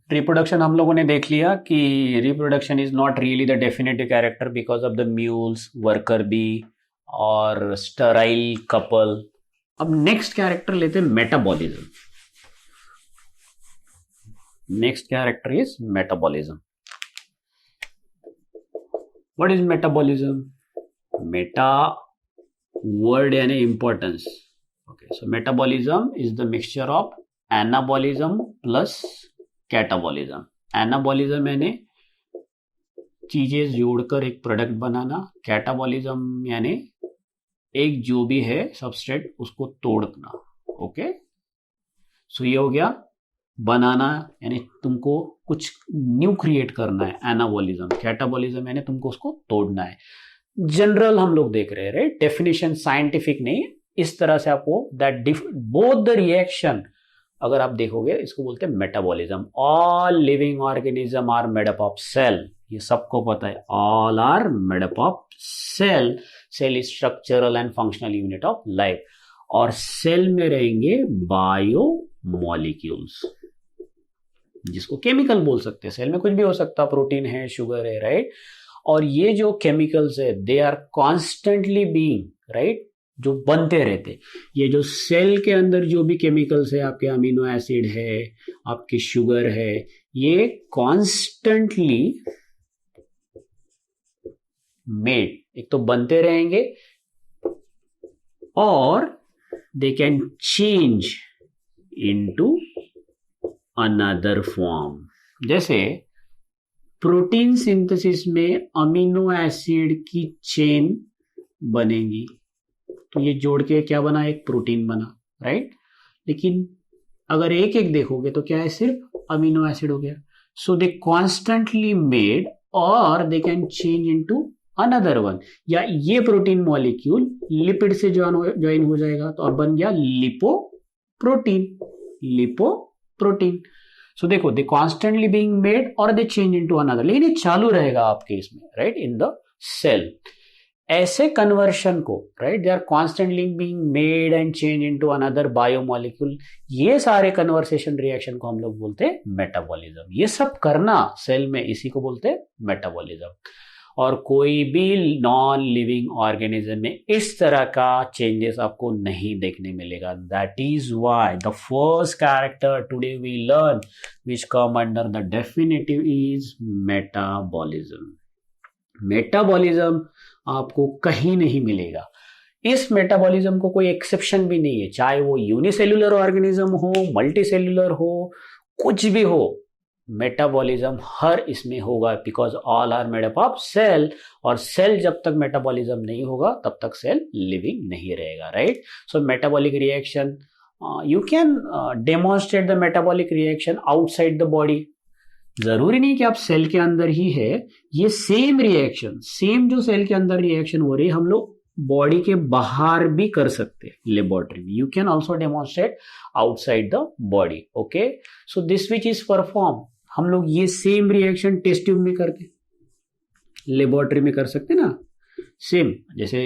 Reproduction हम लोगों ने देख लिया कि reproduction is not really the definitive character because of the mules, worker bee और स्टराइल कपल। अब नेक्स्ट कैरेक्टर लेते हैं metabolism. Next character is metabolism. What is metabolism? Meta word यानी importance. Okay, so metabolism is the mixture of anabolism plus catabolism. Anabolism यानी चीजें जोड़कर एक product बनाना, catabolism यानी एक जो भी है सबस्ट्रेट उसको तोड़ना। ओके, सो ये हो गया बनाना यानी तुमको कुछ न्यू क्रिएट करना है एनाबॉलिज्म। कैटाबॉलिज्म यानी तुमको उसको तोड़ना है। जनरल हम लोग देख रहे हैं, राइट? डेफिनेशन साइंटिफिक नहीं, इस तरह से आपको दैट बोथ द रिएक्शन अगर आप देखोगे इसको बोलते हैं metabolism. All living organism are made up of cell, ये सबको पता है। All are made up of cell. Cell is structural and functional unit of life. और सेल में रहेंगे बायो मॉलिक्यूल्स, जिसको केमिकल बोल सकते हैं। सेल में कुछ भी हो सकता है, प्रोटीन है, शुगर है, राइट? और ये जो केमिकल्स है they are constantly being, right, जो बनते रहते। ये जो सेल के अंदर जो भी केमिकल्स है, आपके अमीनो एसिड है, आपकी शुगर है, ये कॉन्स्टेंटली मेड, एक तो बनते रहेंगे और they can change into another form. जैसे प्रोटीन सिंथेसिस में अमीनो एसिड की चेन बनेगी, तो ये जोड़ के क्या बना? एक प्रोटीन बना, राइट? लेकिन अगर एक एक देखोगे तो क्या है? सिर्फ अमीनो एसिड हो गया। सो दे कॉन्स्टेंटली मेड और they can change into another one. या ये प्रोटीन मॉलिक्यूल लिपिड से ज्वाइन हो जाएगा तो अब बन गया लिपोप्रोटीन। लिपोप्रोटीन। सो देखो, दे कॉन्स्टेंटली बीइंग मेड और दे चेंज इनटू अनदर, लेकिन ये चालू रहेगा आपके इसमें, राइट, इन द सेल। ऐसे कन्वर्शन को, right, they are constantly being made and change into another biomolecule, ये सारे कन्वर्सेशन रिएक्शन को हम लोग बोलते हैं मेटाबॉलिज्म। ये सब करना सेल में, इसी को बोलते हैं मेटाबॉलिज्म। और कोई भी नॉन लिविंग ऑर्गेनिज्म में इस तरह का चेंजेस आपको नहीं देखने मिलेगा। That is why the first character today we learn which come under the definitive is metabolism. Metabolism आपको कहीं नहीं मिलेगा। इस मेटाबॉलिज्म को कोई एक्सेप्शन भी नहीं है, चाहे वो यूनिसेल्युलर ऑर्गेनिज्म हो, मल्टीसेल्युलर हो, कुछ भी हो, मेटाबॉलिज्म हर इसमें होगा, because all are made up of cell. और सेल जब तक मेटाबॉलिज्म नहीं होगा तब तक सेल लिविंग नहीं रहेगा, right? So metabolic reaction, you can demonstrate the metabolic reaction outside the body. जरूरी नहीं कि आप सेल के अंदर ही है, ये सेम रिएक्शन, सेम जो सेल के अंदर रिएक्शन हो रही है, हम लोग बॉडी के बाहर भी कर सकते हैं लेबोरेटरी में। You can also demonstrate outside the body. Okay, so this which is perform, हम लोग ये सेम रिएक्शन टेस्ट ट्यूब में करके लेबोरेटरी में कर सकते ना। सेम जैसे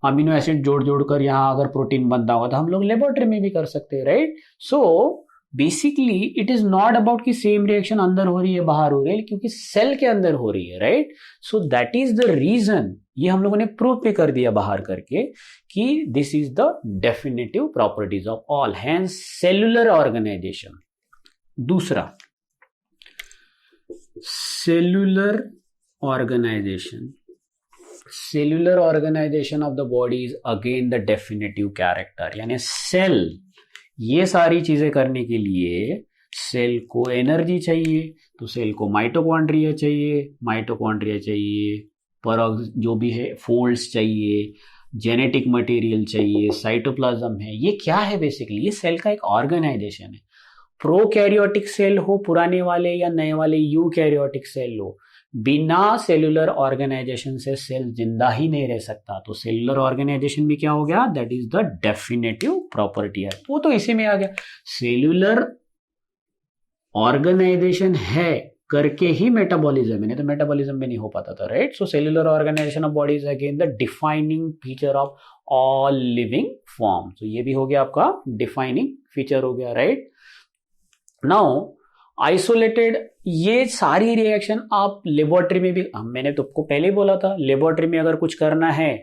अमीनो एसिड जोड़ जोड़कर यहां अगर प्रोटीन बनता होगा तो हम लोग लेबोरेटरी में भी कर सकते हैं, right? So basically it is not about कि सेम रिएक्शन अंदर हो रही है बाहर हो रही है, क्योंकि सेल के अंदर हो रही है, right? So that is the reason, ये हम लोगों ने प्रूव भी कर दिया बाहर करके कि this is the definitive properties of all, hence cellular organisation. दूसरा, cellular organisation. Cellular organisation of the body is again the definitive character, यानी सेल, ये सारी चीजें करने के लिए सेल को एनर्जी चाहिए, तो सेल को माइटोकॉन्ड्रिया चाहिए, माइटोकॉन्ड्रिया चाहिए, पर जो भी है फोल्ड्स चाहिए, जेनेटिक मटेरियल चाहिए, साइटोप्लाज्म है। ये क्या है? बेसिकली ये सेल का एक ऑर्गेनाइजेशन है। प्रोकैरियोटिक सेल हो पुराने वाले या नए वाले, यूकैरियोटिक सेल हो, बिना सेल्यूलर ऑर्गेनाइजेशन से सेल जिंदा ही नहीं रह सकता। तो सेल्यूलर ऑर्गेनाइजेशन भी क्या हो गया? That is the definitive property है, वो तो इसी में आ गया। सेल्यूलर ऑर्गेनाइजेशन है करके ही मेटाबॉलिज्म है, नहीं तो मेटाबॉलिज्म में नहीं हो पाता था, right? So cellular organisation of body is again the defining feature of all living form. तो ये भी हो गया आपका डिफाइनिंग फीचर हो गया, राइट? नाउ आइसोलेटेड, ये सारी रिएक्शन आप लेबोरेटरी में भी, मैंने तुमको पहले ही बोला था, लेबोरेटरी में अगर कुछ करना है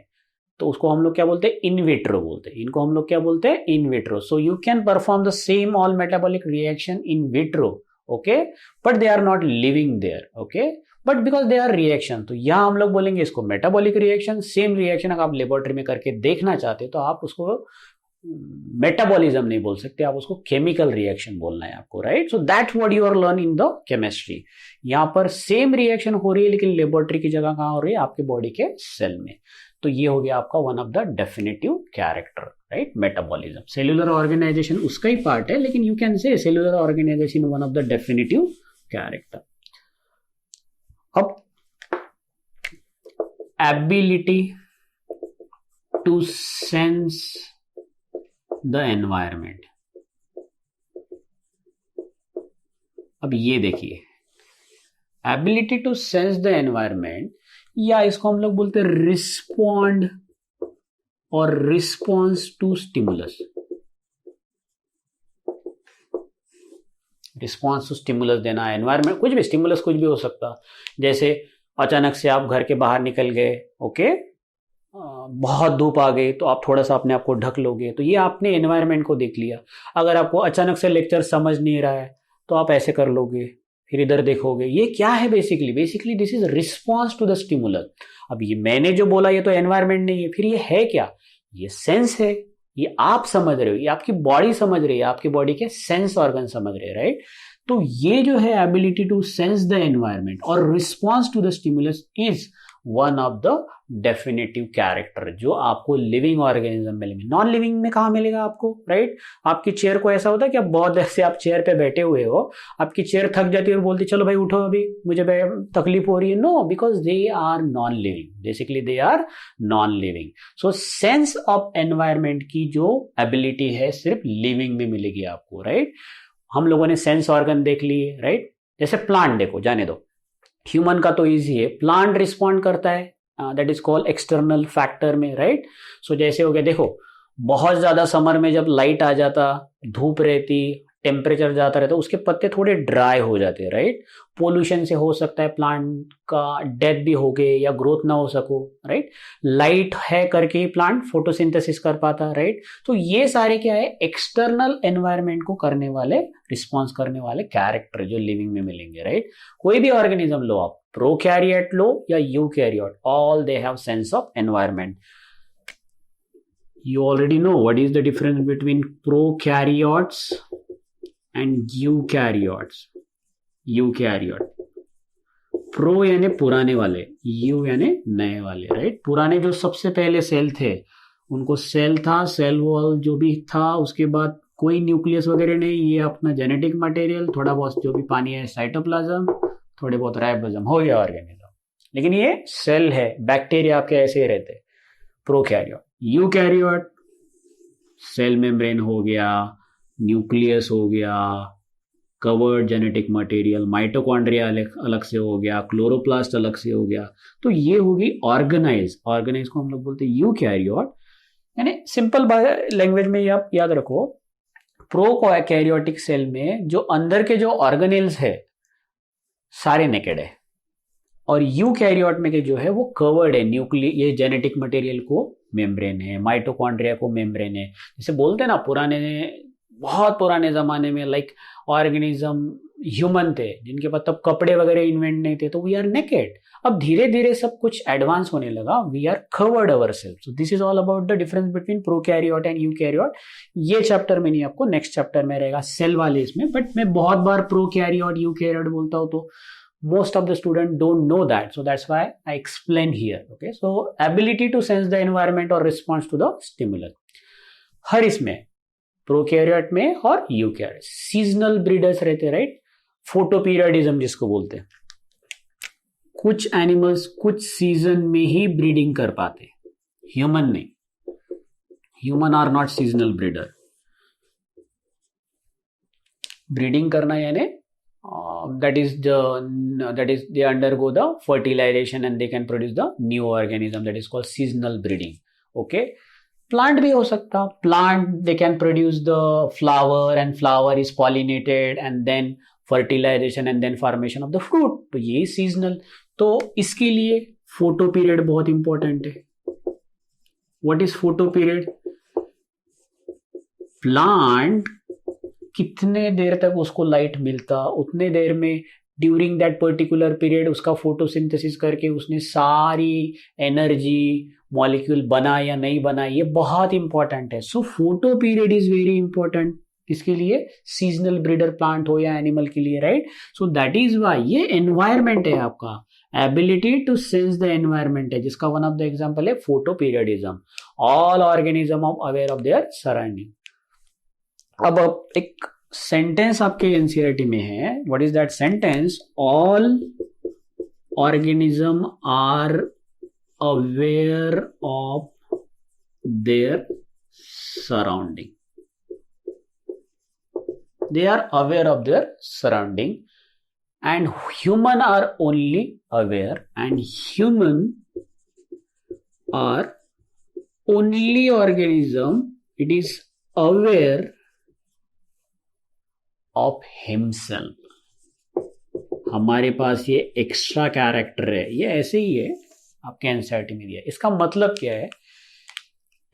तो उसको हम लोग क्या बोलते हैं, इन विट्रो बोलते हैं, इनको हम लोग क्या बोलते हैं, in vitro. So you can perform the same all metabolic reaction in vitro, okay, but they are not living there, okay, but because they are reaction. तो यहां हम लोग बोलेंगे इसको मेटाबॉलिक रिएक्शन. सेम रिएक्शन अगर आप लेबोरेटरी में करके देखना चाहते तो आप उसको मेटाबॉलिज्म नहीं बोल सकते, आप उसको केमिकल रिएक्शन बोलना है आपको, right. So that what you are learn in the chemistry. यहां पर सेम रिएक्शन हो रही है लेकिन लेबोरेटरी की जगह कहां हो रही है, आपके बॉडी के सेल में. तो ये हो गया आपका one of the definitive character, right, metabolism. Cellular organisation उसका ही पार्ट है, लेकिन you can say cellular organisation one of the definitive character. अब ability to sense the environment. अब ये देखिए, ability to sense the environment, या इसको हम लोग बोलते हैं रिस्पॉन्ड और response to stimulus. Response to stimulus देना, एनवायरमेंट, कुछ भी स्टिमुलस कुछ भी हो सकता. जैसे अचानक से आप घर के बाहर निकल गए, ओके, बहुत धूप आ गई तो आप थोड़ा सा अपने आप को ढक लोगे, तो ये आपने एनवायरमेंट को देख लिया. अगर आपको अचानक से लेक्चर समझ नहीं रहा है तो आप ऐसे कर लोगे, फिर इधर देखोगे. ये क्या है basically this is response to the stimulus. अब ये मैंने जो बोला ये तो एनवायरमेंट नहीं है, फिर ये है क्या, ये सेंस है. ये आप समझ रहे हो, ये आपकी बॉडी समझ रही है, आपकी बॉडी के सेंस ऑर्गन समझ रहे हैं, राइट. तो ये जो है ability to sense the environment और response to the stimulus is one of the definitive character जो आपको लिविंग ऑर्गेनिज्म में मिलेंगे. नॉन लिविंग में कहाँ मिलेगा आपको, राइट. आपकी चेयर को ऐसा होता है कि आप बहुत देर से आप चेयर पे बैठे हुए हो, आपकी चेयर थक जाती है और बोलती चलो भाई उठो, अभी मुझे तकलीफ हो रही है. No, because they are non living, basically they are non living. So sense of environment की जो एबिलिटी है सिर्फ लिविंग में मिलेगी आपको, राइट. हम लोगों ने सेंस ऑर्गन देख लिए, राइट. जैसे प्लांट देखो, जाने दो, ह्यूमन का तो इजी है, प्लांट रिस्पॉन्ड करता है, that is called external factor में, राइट. सो जैसे हो गया, देखो बहुत ज्यादा समर में जब लाइट आ जाता, धूप रहती, टेम्परेचर जाता रहता, उसके पत्ते थोड़े ड्राई हो जाते, राइट. पोल्यूशन से हो सकता है प्लांट का डेथ भी हो गए या ग्रोथ ना हो सको, राइट. लाइट है करके ही प्लांट फोटोसिंथेसिस कर पाता, राइट. तो ये सारे क्या है, एक्सटर्नल एनवायरनमेंट को करने वाले, रिस्पॉन्स करने वाले कैरेक्टर जो लिविंग में मिलेंगे, राइट. कोई भी ऑर्गेनिज्म लो आप, प्रोकैरियोट लो या eukaryote, all they have sense of environment. You already know what is the difference between prokaryotes and eukaryotes. Eukaryote, pro यानी पुराने वाले, यू यानी नए वाले, राइट. पुराने जो सबसे पहले सेल थे उनको सेल था, सेल वॉल जो भी था, उसके बाद कोई न्यूक्लियस वगैरह नहीं, ये अपना जेनेटिक मटेरियल, थोड़ा बहुत जो भी पानी है साइटोप्लाज्म, थोड़े बहुत राइबोसोम, हो गया ऑर्गेनिज्म. लेकिन ये सेल है, बैक्टीरिया आपके ऐसे ही रहते. प्रोकैरियोट. यूकैरियोट, सेल मेम्ब्रेन हो गया, न्यूक्लियस हो गया, कवर्ड जेनेटिक मटेरियल, माइटोकॉन्ड्रिया अलग से हो गया, क्लोरोप्लास्ट अलग से हो गया. तो ये होगी ऑर्गेनाइज को हम लोग बोलते हैं यूकैरियोट. यानी सिंपल लैंग्वेज में आप याद रखो, प्रोकैरियोटिक सेल में जो अंदर के जो ऑर्गेनेल्स है सारे नेकेड है, और यूकैरियोट में के जो है वो कवर्ड है, ये जेनेटिक मटेरियल को मेम्ब्रेन है, माइटोकॉन्ड्रिया को मेम्ब्रेन है. जैसे बोलते हैं ना, बहुत पुराने जमाने में लाइक ऑर्गेनिज्म ह्यूमन थे जिनके पास तब कपड़े वगैरह इन्वेंट नहीं थे, तो वी आर नेकेड. अब धीरे धीरे सब कुछ एडवांस होने लगा, we are covered ourselves. So this is all about the difference between prokaryote and eukaryote. ये चैप्टर में नहीं, आपको नेक्स्ट चैप्टर में रहेगा सेल वाले इसमें, बट मैं बहुत बार प्रोकैरियोट यूकैरियोट बोलता हूँ तो most of the students don't know that, so that's why I explain here. Okay, so ability to sense the environment or response to the stimulus. हर इसमें प्रोकैरियोट में और यूकैरियोट सीजनल ब्रीडर्स रहते, right. Photoperiodism जिसको बोलते हैं, कुछ animals कुछ season में ही ब्रीडिंग कर पाते, ह्यूमन नहीं. Human are not seasonal breeder. Breeding करना यानी that is they undergo the fertilization and they can produce the new organism, that is called seasonal breeding. Okay, plant भी हो सकता, plant they can produce the flower and flower is pollinated and then fertilisation and then formation of the fruit, तो ये seasonal. तो इसके लिए photo period बहुत important है। What is photo period? Plant कितने देर तक उसको लाइट मिलता, उतने देर में ड्यूरिंग दैट पर्टिकुलर पीरियड उसका फोटोसिंथेसिस करके उसने सारी एनर्जी मॉलिक्यूल बना या नहीं बना, ये बहुत इंपॉर्टेंट है। So photo period is very important इसके लिए, सीजनल ब्रीडर प्लांट हो या एनिमल के लिए, right. So that is why ये एनवायरमेंट है आपका, ability to sense the environment है, जिसका वन ऑफ द एग्जांपल है photo periodism. All organism of aware of their surrounding. अब एक सेंटेंस आपके एनसीईआरटी में है, what is that sentence? All organism are aware of their surrounding, they are aware of their surrounding, and human are only aware, and human are only organism it is aware of himself। हमारे पास ये extra character है, ये ऐसे ही है आपके NCERT में दिया। इसका मतलब क्या है?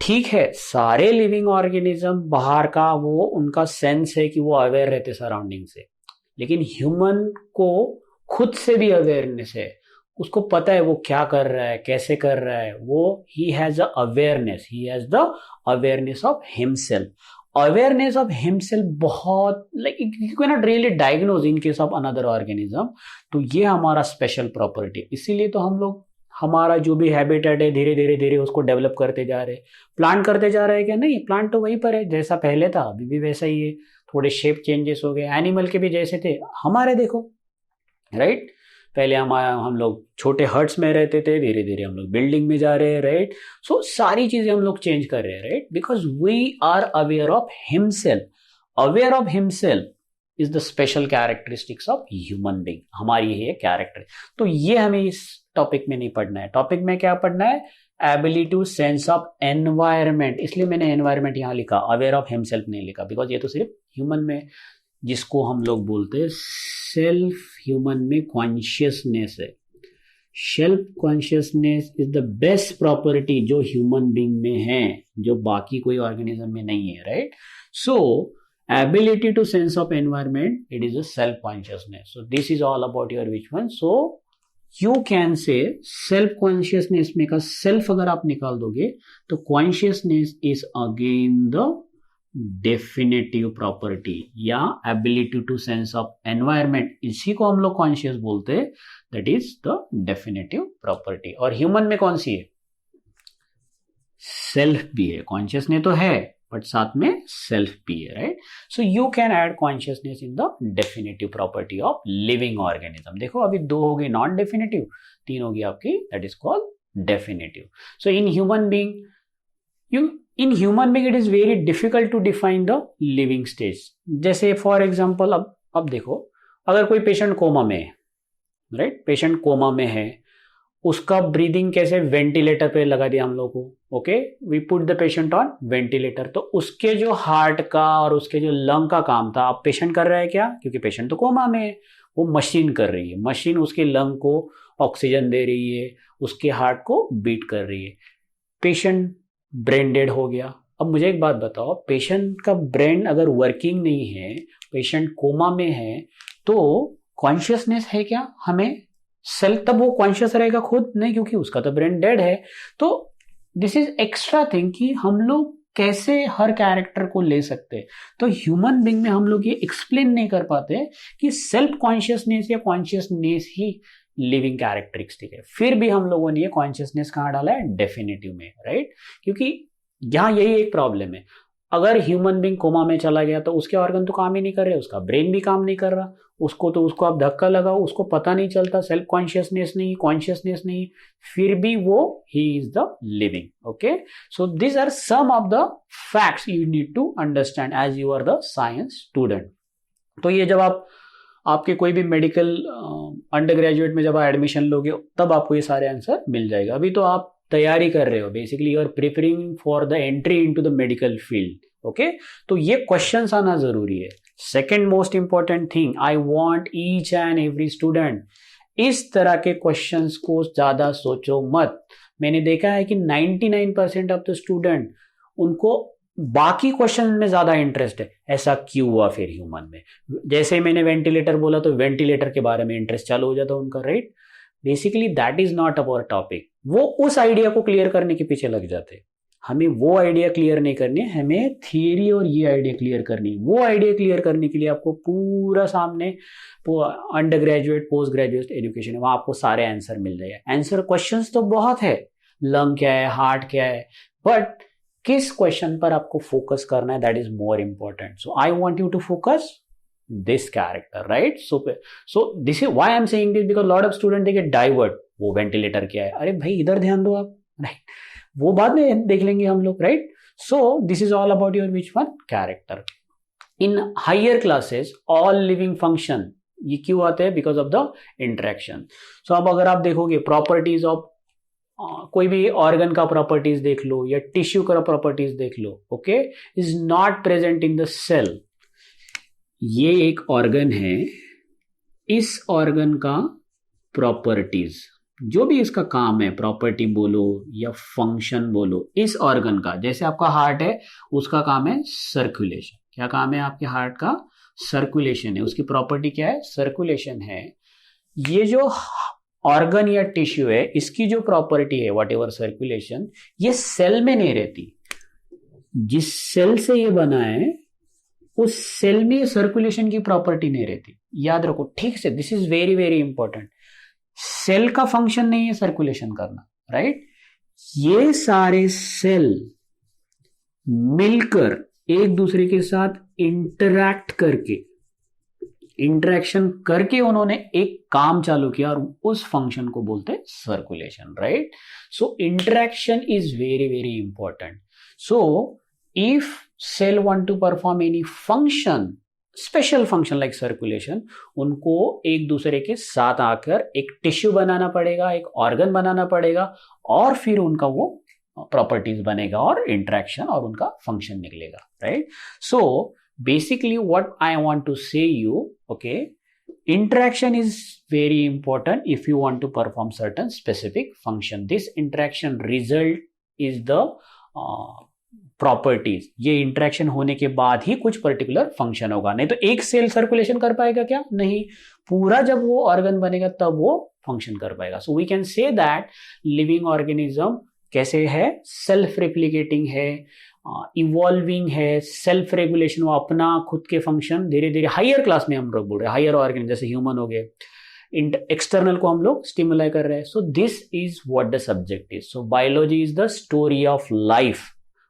ठीक है, सारे लिविंग ऑर्गेनिज्म बाहर का वो उनका सेंस है कि वो अवेयर रहते सराउंडिंग से, लेकिन ह्यूमन को खुद से भी अवेयरनेस है, उसको पता है वो क्या कर रहा है, कैसे कर रहा है, वो he has a awareness, he has the awareness of himself. Awareness of himself बहुत like you can not really diagnose in case of another organism, तो ये हमारा स्पेशल प्रॉपर्टी। इसीलिए तो हम लोग हमारा जो भी हैबिटेट है धीरे धीरे धीरे उसको डेवलप करते जा रहे हैं। प्लांट करते जा रहे हैं क्या? नहीं, प्लांट तो वहीं पर है जैसा पहले था, अभी भी वैसा ही है, थोड़े शेप चेंजेस हो गए। एनिमल के भी जैसे थे, हमारे देखो, राइट। पहले हम लोग छोटे हट्स में रहते थे, धीरे धीरे हम लोग बिल्डिंग में जा रहे हैं, राइट। सो सारी चीजें हम लोग चेंज कर रहे हैं, right, because we are aware of himself. Aware of himself is the special characteristics of human being, हमारी ये कैरेक्टर। तो ये हमें इस टॉपिक में नहीं पढ़ना है। टॉपिक में क्या पढ़ना है? Ability to sense of environment. इसलिए मैंने एनवायरमेंट यहां लिखा, अवेयर ऑफ हिमसेल्फ नहीं लिखा, बिकॉज ये तो सिर्फ ह्यूमन में, जिसको हम लोग बोलते हैं सेल्फ, ह्यूमन में कॉन्शियसनेस है। Self consciousness is the best property जो ह्यूमन बीइंग में है, जो बाकी कोई ऑर्गेनिज्म में नहीं है, right. So ability to sense of environment, it is a self consciousness. So this is all about your which one. So you can say self consciousness में का self अगर आप निकाल दोगे तो consciousness is again the definitive property या ability to sense of environment, इसी को हम लोग conscious बोलते हैं, that is the definitive property। और human में कौन सी है? self भी है, consciousness तो है बट साथ में सेल्फ भी है, right. So you can add consciousness in the definitive property of living organism. देखो अभी 2 हो गई नॉन डेफिनेटिव, 3 होगी आपकी that is called definitive. So in human being it is very difficult to define the living stage. जैसे for example अब देखो, अगर कोई पेशेंट कोमा में है, राइट, पेशेंट कोमा में है, उसका ब्रीदिंग कैसे? वेंटिलेटर पे लगा दिया हम लोग को, okay, we put the patient on ventilator. तो उसके जो हार्ट का और उसके जो लंग का काम था, अब पेशेंट कर रहा है क्या? क्योंकि पेशेंट तो कोमा में है, वो मशीन कर रही है, मशीन उसके लंग को ऑक्सीजन दे रही है, उसके हार्ट को बीट कर रही है। पेशेंट ब्रेन डेड हो गया। अब मुझे एक बात बताओ, पेशेंट का ब्रेन अगर वर्किंग नहीं है, पेशेंट कोमा में है, तो कॉन्शियसनेस है क्या हमें? सेल्फ तब वो कॉन्शियस रहेगा खुद नहीं, क्योंकि उसका तो ब्रेन डेड है। तो दिस इज एक्स्ट्रा थिंग कि हम लोग कैसे हर कैरेक्टर को ले सकते हैं। तो ह्यूमन बीइंग में हम लोग ये एक्सप्लेन नहीं कर पाते कि सेल्फ कॉन्शियसनेस या कॉन्शियसनेस ही लिविंग कैरेक्टरिस्टिक है। फिर भी हम लोगों ने ये कॉन्शियसनेस कहाँ डाला है? डेफिनेटिव में, राइट। क्योंकि यहां यही एक प्रॉब्लम है, अगर ह्यूमन बीइंग कोमा में चला गया तो उसके ऑर्गन तो काम ही नहीं कर रहे, उसका ब्रेन भी काम नहीं कर रहा, उसको आप धक्का लगाओ, उसको पता नहीं चलता, सेल्फ कॉन्शियसनेस नहीं, कॉन्शियसनेस नहीं, फिर भी वो ही is the living. Okay, so this are some of the facts you need to understand as you are the science student. तो ये जब आपके कोई भी मेडिकल अंडर ग्रेजुएट में जब आप एडमिशन लोगे तब आपको ये सारे आंसर मिल जाएगा। अभी तो आप तैयारी कर रहे हो, basically you are preparing for the entry into the medical field. Okay, तो ये क्वेश्चंस आना जरूरी है। Second most important thing, I want each and every student, इस तरह के क्वेश्चंस को ज्यादा सोचो मत। मैंने देखा है कि 99% ऑफ द स्टूडेंट, उनको बाकी क्वेश्चन में ज्यादा इंटरेस्ट है। ऐसा क्यों हुआ फिर ह्यूमन में? जैसे मैंने वेंटिलेटर बोला तो वेंटिलेटर के बारे में इंटरेस्ट चालू हो जाता उनका, right? Basically that is not our topic. वो उस आइडिया को क्लियर करने के पीछे लग जाते। हमें वो आइडिया क्लियर नहीं करनी है, हमें थियरी और ये आइडिया क्लियर करनी है। वो आइडिया क्लियर करने के लिए आपको पूरा सामने under graduate post graduate education है, वहां आपको सारे आंसर मिल जाएगा। आंसर क्वेश्चंस तो बहुत है, लंग क्या है, हार्ट क्या है, बट किस क्वेश्चन पर आपको फोकस करना है, that is more important. So I want you to focus this character, right? So this is why I'm saying this, because lot of students they get divert, वो ventilator क्या है, अरे भाई इधर ध्यान दो आप, राइट? वो बाद में देख लेंगे हम लोग, right? So this is all about your which one character. In higher classes all living function, ये क्यों आते हैं? Because of the interaction. So अब अगर आप देखोगे प्रॉपर्टीज ऑफ कोई भी ऑर्गन का प्रॉपर्टीज देख लो या टिश्यू का प्रॉपर्टीज देख लो, okay, is not present in the cell. ये एक ऑर्गन है, इस ऑर्गन का प्रॉपर्टीज, जो भी इसका काम है, प्रॉपर्टी बोलो या फंक्शन बोलो, इस ऑर्गन का, जैसे आपका हार्ट है, उसका काम है सर्कुलेशन। क्या काम है आपके हार्ट का? सर्कुलेशन है। उसकी प्रॉपर्टी क्या है? सर्कुलेशन है। ये जो ऑर्गन या टिश्यू है, इसकी जो प्रॉपर्टी है वट एवर सर्कुलेशन, ये सेल में नहीं रहती। जिस सेल से ये बना है उस सेल में सर्कुलेशन की प्रॉपर्टी नहीं रहती। याद रखो ठीक से, this is very very important. Cell का फंक्शन नहीं है सर्कुलेशन करना, राइट? ये सारे सेल मिलकर एक दूसरे के साथ इंटरेक्शन करके उन्होंने एक काम चालू किया और उस फंक्शन को बोलते हैं circulation, right? So interaction is very very important. So if cell want to perform any function, special function like circulation, उनको एक दूसरे के साथ आकर एक टिश्यू बनाना पड़ेगा, एक ऑर्गन बनाना पड़ेगा, और फिर उनका वो प्रॉपर्टीज बनेगा और इंटरेक्शन और उनका फंक्शन निकलेगा, right? So basically what I want to say you, okay, interaction is very important if you want to perform certain specific function. This interaction result is the properties. ये interaction होने के बाद ही कुछ particular function होगा, नहीं तो एक cell circulation कर पाएगा क्या? नहीं। पूरा जब वो ऑर्गन बनेगा तब वो फंक्शन कर पाएगा। So we can say that living organism कैसे है? सेल्फ रेप्लिकेटिंग है, इवॉल्विंग है, सेल्फ रेगुलेशन, वो अपना खुद के फंक्शन धीरे धीरे हायर क्लास में हम लोग बोल रहे हैं, हायर ऑर्गेनिज्म जैसे ह्यूमन हो गए, एक्सटर्नल को हम लोग स्टिमुलाई कर रहे हैं। सो this is what the subject is. So biology is the story of life,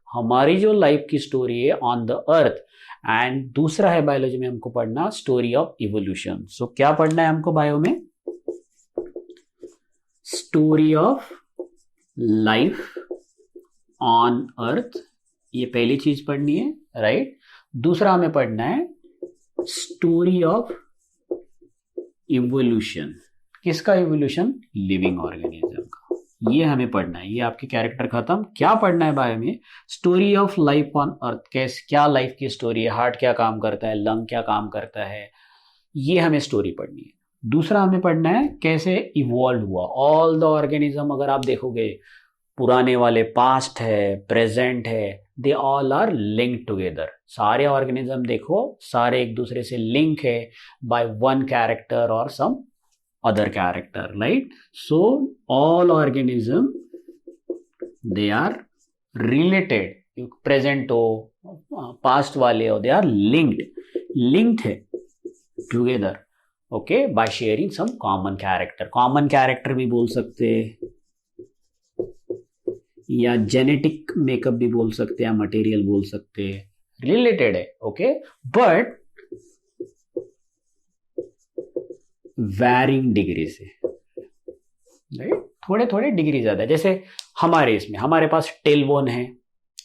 हमारी जो लाइफ की स्टोरी है ऑन द अर्थ। एंड दूसरा है बायोलॉजी में हमको पढ़ना स्टोरी ऑफ इवोल्यूशन। सो क्या पढ़ना है हमको बायो में? Story of life on earth, ये पहली चीज पढ़नी है, राइट? दूसरा हमें पढ़ना है स्टोरी ऑफ इवोल्यूशन। किसका इवोल्यूशन? लिविंग ऑर्गेनिज्म का। ये हमें पढ़ना है। ये आपके कैरेक्टर खत्म। क्या पढ़ना है बायो में? Story of life on earth, कैसे, क्या लाइफ की स्टोरी है, हार्ट क्या काम करता है, लंग क्या काम करता है, ये हमें स्टोरी पढ़नी है। दूसरा हमें पढ़ना है कैसे इवॉल्व हुआ ऑल द ऑर्गेनिज्म। अगर आप देखोगे पुराने वाले, पास्ट है, प्रेजेंट है, they all are linked together. सारे ऑर्गेनिज्म देखो, सारे एक दूसरे से लिंक है बाय वन कैरेक्टर और सम other character, right? So all organism they are related, present हो, past वाले हो, they are linked है together, okay, by sharing some common character भी बोल सकते हैं, या जेनेटिक मेकअप भी बोल सकते हैं, या मटेरियल बोल सकते हैं, रिलेटेड है, ओके, बट वैरिंग डिग्री से, राइट? थोड़े थोड़े डिग्री ज्यादा है। जैसे हमारे इसमें, हमारे पास टेल बोन है,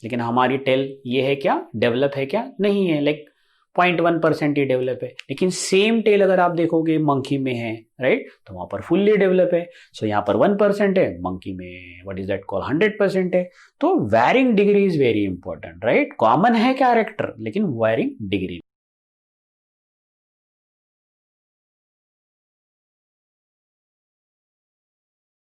लेकिन हमारी टेल ये है क्या, डेवलप है क्या? नहीं है, लाइक 0.1% ही डेवलप है। लेकिन सेम टेल अगर आप देखोगे मंकी में है, राइट, तो वहां पर फुल्ली डेवलप है। सो यहाँ पर 1% है, मंकी में व्हाट इज दैट कॉल 100% है। तो varying degree is very important, right? Common है कैरेक्टर, लेकिन वैरिंग डिग्री